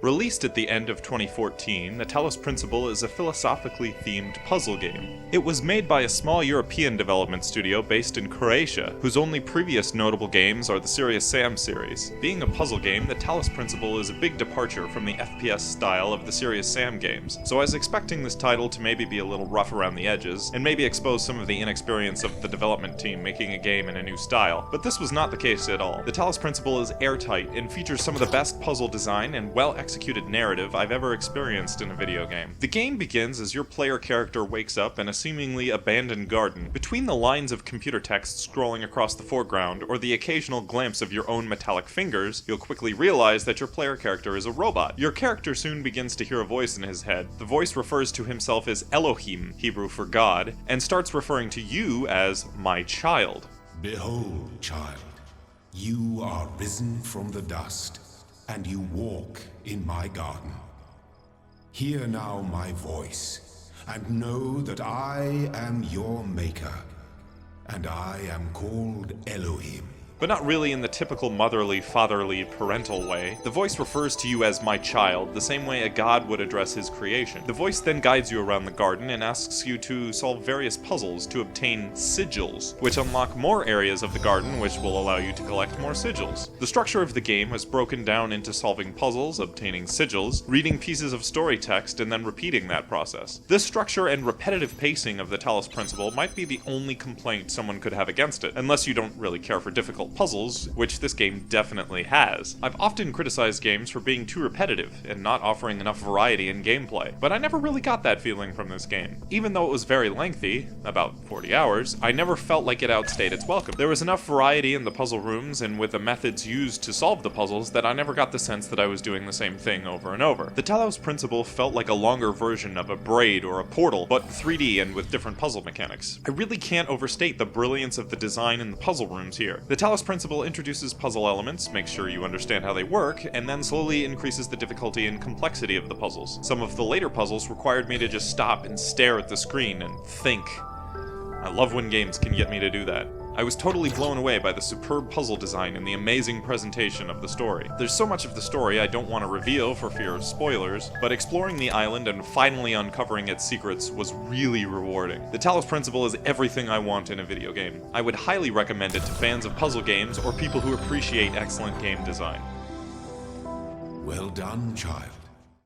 Released at the end of 2014, the Talos Principle is a philosophically themed puzzle game. It was made by a small European development studio based in Croatia, whose only previous notable games are the Serious Sam series. Being a puzzle game, the Talos Principle is a big departure from the FPS style of the Serious Sam games, so I was expecting this title to maybe be a little rough around the edges, and maybe expose some of the inexperience of the development team making a game in a new style, but this was not the case at all. The Talos Principle is airtight and features some of the best puzzle design and well-executed narrative I've ever experienced in a video game. The game begins as your player character wakes up in a seemingly abandoned garden. Between the lines of computer text scrolling across the foreground, or the occasional glimpse of your own metallic fingers, you'll quickly realize that your player character is a robot. Your character soon begins to hear a voice in his head. The voice refers to himself as Elohim, Hebrew for God, and starts referring to you as my child. Behold, child, you are risen from the dust, and you walk in my garden. Hear now my voice, and know that I am your maker, and I am called Elohim. But not really in the typical motherly, fatherly, parental way. The voice refers to you as my child, the same way a god would address his creation. The voice then guides you around the garden and asks you to solve various puzzles to obtain sigils, which unlock more areas of the garden, which will allow you to collect more sigils. The structure of the game is broken down into solving puzzles, obtaining sigils, reading pieces of story text, and then repeating that process. This structure and repetitive pacing of the Talos Principle might be the only complaint someone could have against it, unless you don't really care for difficult puzzles, which this game definitely has. I've often criticized games for being too repetitive and not offering enough variety in gameplay, but I never really got that feeling from this game. Even though it was very lengthy, about 40 hours, I never felt like it outstayed its welcome. There was enough variety in the puzzle rooms and with the methods used to solve the puzzles that I never got the sense that I was doing the same thing over and over. The Talos Principle felt like a longer version of a Braid or a Portal, but 3D and with different puzzle mechanics. I really can't overstate the brilliance of the design in the puzzle rooms here. The Talos Principle introduces puzzle elements, makes sure you understand how they work, and then slowly increases the difficulty and complexity of the puzzles. Some of the later puzzles required me to just stop and stare at the screen and think. I love when games can get me to do that. I was totally blown away by the superb puzzle design and the amazing presentation of the story. There's so much of the story I don't want to reveal for fear of spoilers, but exploring the island and finally uncovering its secrets was really rewarding. The Talos Principle is everything I want in a video game. I would highly recommend it to fans of puzzle games or people who appreciate excellent game design. Well done, child.